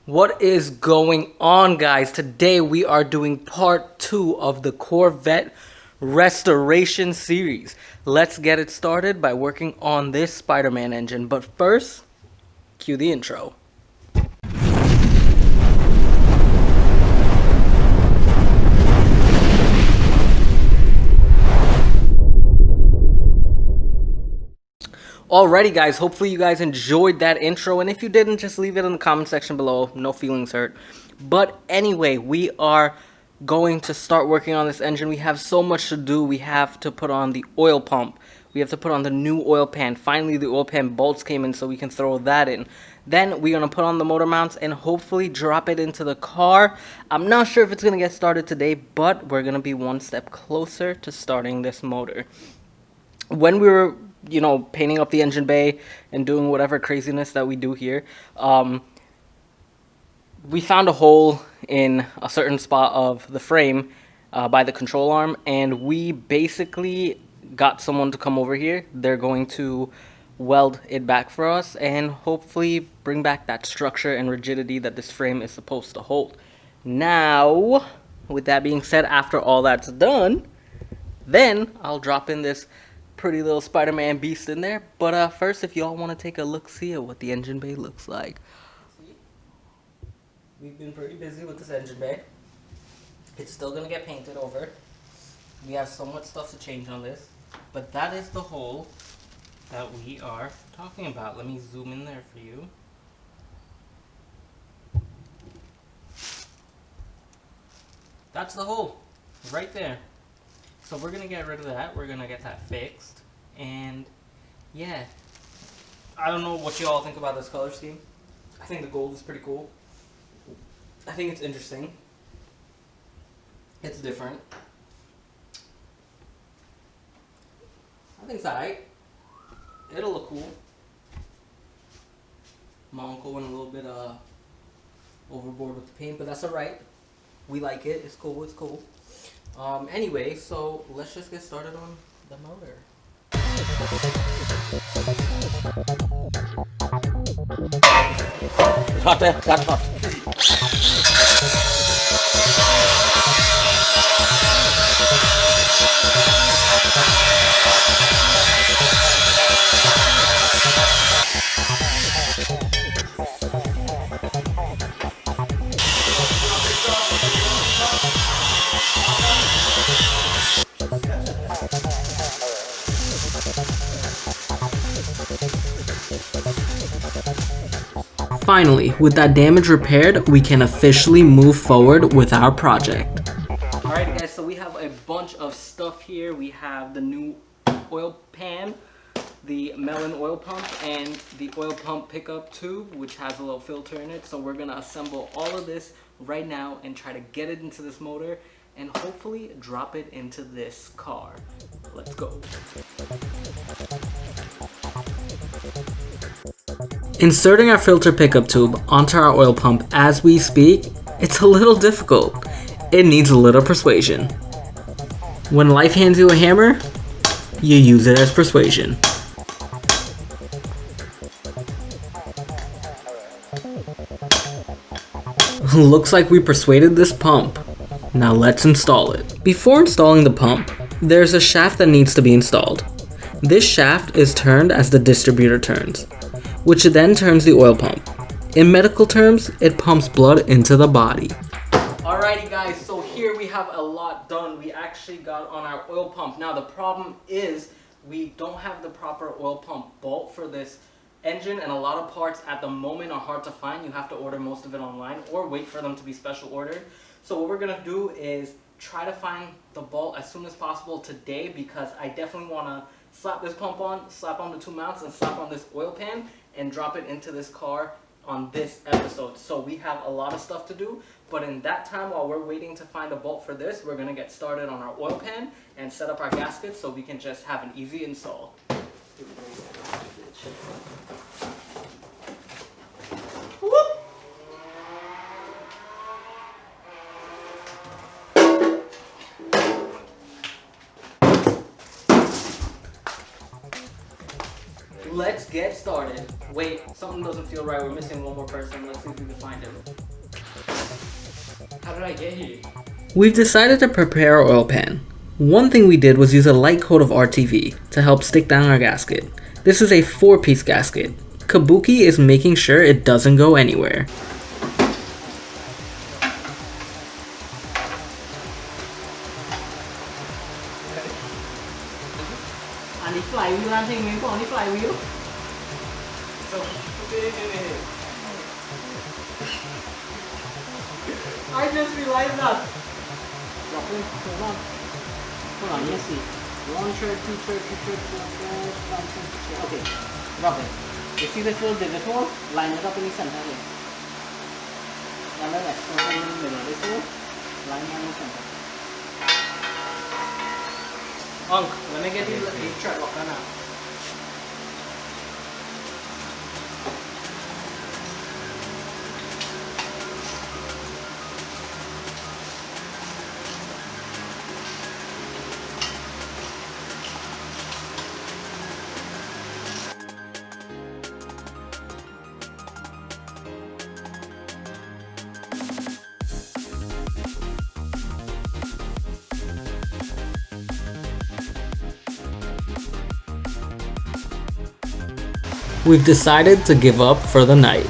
What is going on, guys? Today we are doing part 2 of the Corvette restoration series. Let's get it started by working on this Spider-Man engine. But first, cue the intro. Alrighty, guys, hopefully you guys enjoyed that intro, and if you didn't, just leave it in the comment section below. No feelings hurt. But anyway, we are going to start working on this engine. We have so much to do. We have to put on the oil pump. We have to put on the new oil pan. Finally, the oil pan bolts came in, so we can throw that in. Then we're going to put on the motor mounts and hopefully drop it into the car. I'm not sure if it's going to get started today, but we're going to be one step closer to starting this motor. When we were painting up the engine bay and doing whatever craziness that we do here, we found a hole in a certain spot of the frame by the control arm, and we basically got someone to come over here. They're going to weld it back for us and hopefully bring back that structure and rigidity that this frame is supposed to hold. Now, with that being said, after all that's done, then I'll drop in this pretty little Spider-Man beast in there. But first, if y'all want to take a look-see at what the engine bay looks like. We've been pretty busy with this engine bay. It's still going to get painted over. We have so much stuff to change on this. But that is the hole that we are talking about. Let me zoom in there for you. That's the hole right there. So we're going to get rid of that. We're going to get that fixed. And yeah, I don't know what you all think about this color scheme. I think the gold is pretty cool. I think it's interesting. It's different. I think it's alright. It'll look cool. My uncle went a little bit overboard with the paint, but that's alright. We like it. It's cool. It's cool. Anyway, so let's just get started on the motor. Hot there, that's hot. Finally, with that damage repaired, we can officially move forward with our project. Alright guys, so we have a bunch of stuff here. We have the new oil pan, the melon oil pump, and the oil pump pickup tube, which has a little filter in it. So we're going to assemble all of this right now and try to get it into this motor and hopefully drop it into this car. Let's go. Inserting our filter pickup tube onto our oil pump as we speak, it's a little difficult. It needs a little persuasion. When life hands you a hammer, you use it as persuasion. Looks like we persuaded this pump. Now let's install it. Before installing the pump, there's a shaft that needs to be installed. This shaft is turned as the distributor turns, which then turns the oil pump. In medical terms, it pumps blood into the body. Alrighty guys, so here we have a lot done. We actually got on our oil pump. Now the problem is we don't have the proper oil pump bolt for this engine, and a lot of parts at the moment are hard to find. You have to order most of it online or wait for them to be special ordered. So what we're going to do is try to find the bolt as soon as possible today, because I definitely want to slap this pump on, slap on the two mounts, and slap on this oil pan and drop it into this car on this episode. So we have a lot of stuff to do, but in that time, while we're waiting to find a bolt for this, we're going to get started on our oil pan and set up our gaskets so we can just have an easy install. Whoop. Let's get started. Wait, something doesn't feel right. We're missing one more person. Let's see if we can find him. How did I get here? We've decided to prepare our oil pan. One thing we did was use a light coat of RTV to help stick down our gasket. This is a 4-piece gasket. Kabuki is making sure it doesn't go anywhere. And the flywheel and thing, on the flywheel. So, I just realized that. Drop it, hold on. Hold on, let's see. 1 thread, 2 thread, 3 thread, 4 thread, 5 thread, 6 thread. Okay, drop it. You see this little divot hole? Line it up in the center here. And then extra hole in the middle. This hole, line it in the center. Unc, let me get the thread lock now. We've decided to give up for the night.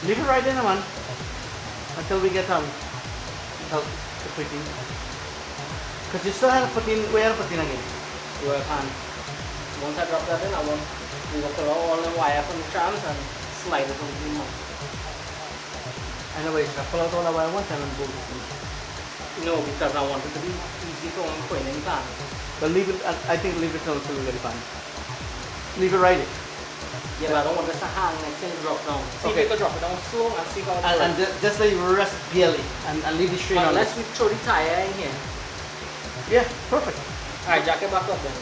Leave it right in, man. Until we get help to put in. Because you still have to put in, we have to put in again. You can. Once I drop that in, I want to pull out all the wire from the trams and slide it on the mount. Anyway, so I pull out all the wire once and then bolt it in. No, because I want it to be easy for one point in time. But leave it, I think leave it until very fine. Leave it right in. Yeah, but I don't want this to hang next thing drop down. See if you can drop it down slow and see how it And just let you rest barely and leave the string on. Unless we throw the tire in here. Yeah, perfect. Alright, jack it back up then.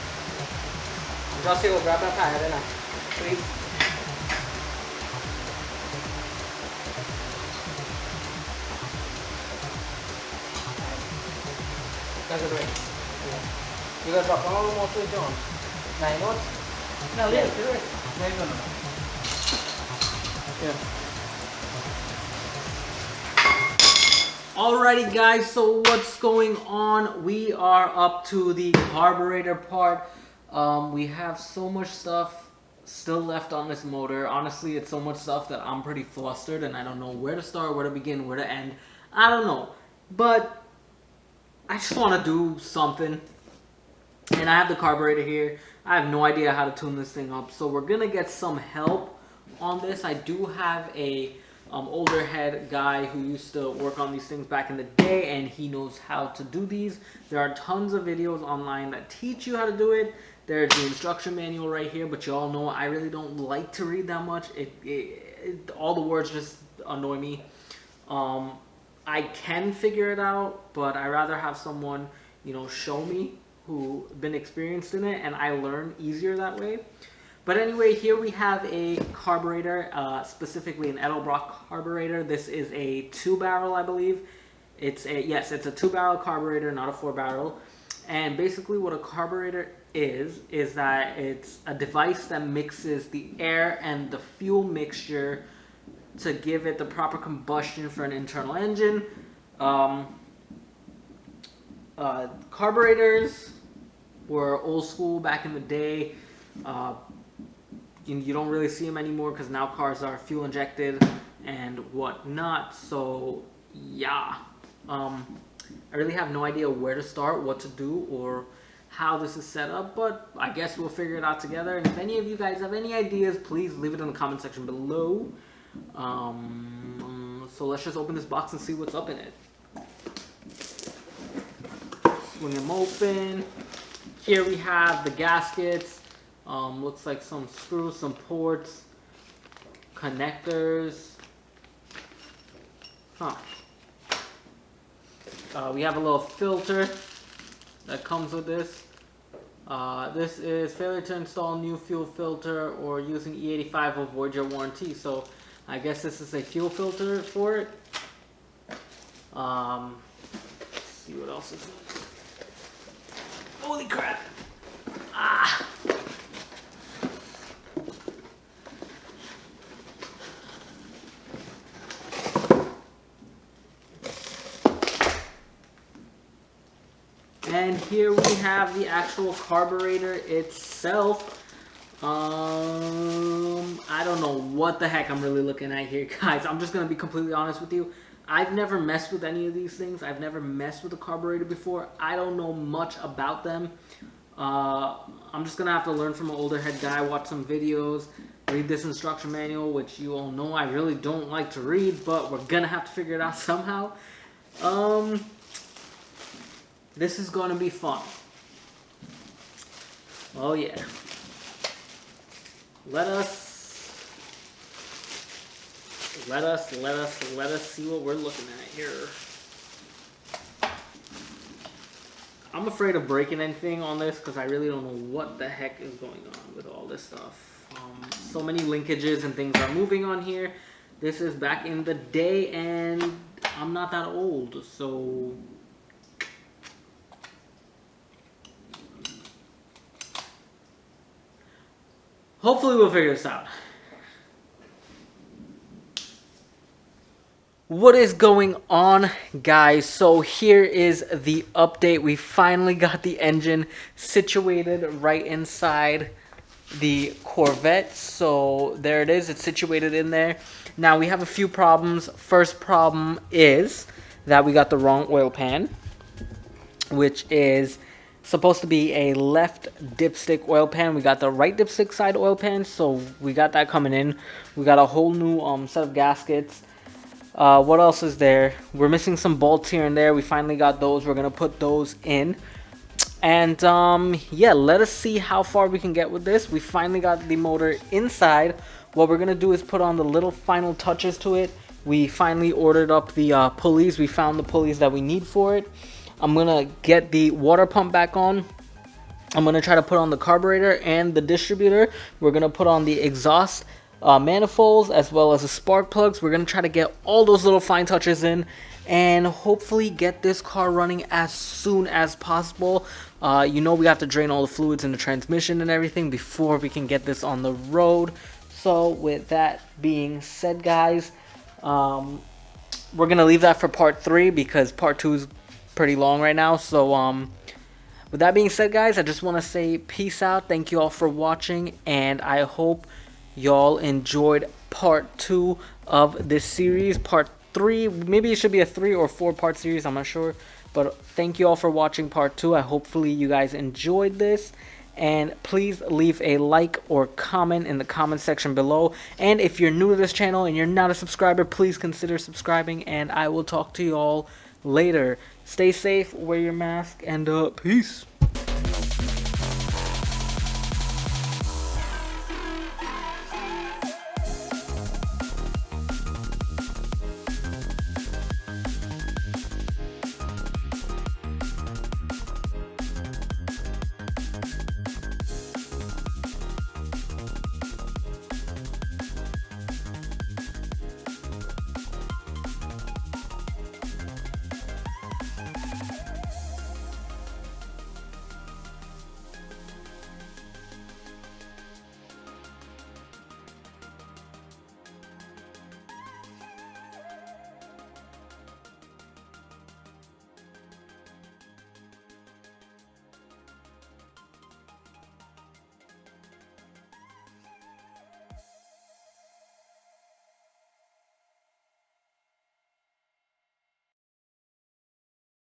Just say we'll grab that tire then, please. That's it, right? You gotta drop all the more to John. 9 knots? No, Yeah, leave it. There you go. Yeah. Alrighty guys, so what's going on? We are up to the carburetor part. We have so much stuff still left on this motor. Honestly, it's so much stuff that I'm pretty flustered and I don't know where to start, where to begin, where to end. I don't know. But I just want to do something. And I have the carburetor here. I have no idea how to tune this thing up. So we're going to get some help on this. I do have a older head guy who used to work on these things back in the day. And he knows how to do these. There are tons of videos online that teach you how to do it. There's the instruction manual right here. But you all know I really don't like to read that much. All the words just annoy me. I can figure it out, but I rather have someone, you know, show me who been experienced in it, and I learn easier that way. But anyway, here we have a carburetor, specifically an Edelbrock carburetor. This is a 2-barrel, I believe. It's a 2-barrel carburetor, not a 4-barrel. And basically what a carburetor is that it's a device that mixes the air and the fuel mixture to give it the proper combustion for an internal engine. Carburetors were old school back in the day. You don't really see them anymore because now cars are fuel injected and whatnot. So yeah, I really have no idea where to start, what to do, or how this is set up, but I guess we'll figure it out together. And if any of you guys have any ideas, please leave it in the comment section below. So let's just open this box and see what's up in it. Swing them open. Here we have the gaskets. Looks like some screws, some ports, connectors. We have a little filter that comes with this. This is failure to install new fuel filter or using E85 will avoid your warranty. So I guess this is a fuel filter for it. Let's see what else is in Holy crap. Ah. And here we have the actual carburetor itself. I don't know what the heck I'm really looking at here, guys. I'm just going to be completely honest with you. I've never messed with any of these things. I've never messed with a carburetor before. I don't know much about them. I'm just going to have to learn from an older head guy, watch some videos, read this instruction manual, which you all know I really don't like to read, but we're going to have to figure it out somehow. This is going to be fun. Oh yeah. Let us see what we're looking at here. I'm afraid of breaking anything on this because I really don't know what the heck is going on with all this stuff. So many linkages and things are moving on here. This is back in the day and I'm not that old, so hopefully we'll figure this out. What is going on, guys? So here is the update. We finally got the engine situated right inside the Corvette. So there it is. It's situated in there. Now we have a few problems. First problem is that we got the wrong oil pan, which is supposed to be a left dipstick oil pan. We got the right dipstick side oil pan, so we got that coming in. We got a whole new set of gaskets. What else is there? We're missing some bolts here and there. We finally got those. We're gonna put those in. And yeah, let us see how far we can get with this. We finally got the motor inside. What we're gonna do is put on the little final touches to it. We finally ordered up the pulleys. We found the pulleys that we need for it. I'm gonna get the water pump back on. I'm gonna try to put on the carburetor and the distributor. We're gonna put on the exhaust manifolds as well as the spark plugs. We're gonna try to get all those little fine touches in and hopefully get this car running as soon as possible. You know, we have to drain all the fluids in the transmission and everything before we can get this on the road. So with that being said, guys, we're gonna leave that for part 3 because part 2 is pretty long right now. So with that being said, guys, I just want to say peace out. Thank you all for watching, and I hope y'all enjoyed part 2 of this series. Part 3, maybe it should be a 3 or 4 part series, I'm not sure, but thank you all for watching part 2. Hopefully you guys enjoyed this, and please leave a like or comment in the comment section below. And if you're new to this channel and you're not a subscriber, please consider subscribing, and I will talk to you all later. Stay safe, wear your mask, and peace.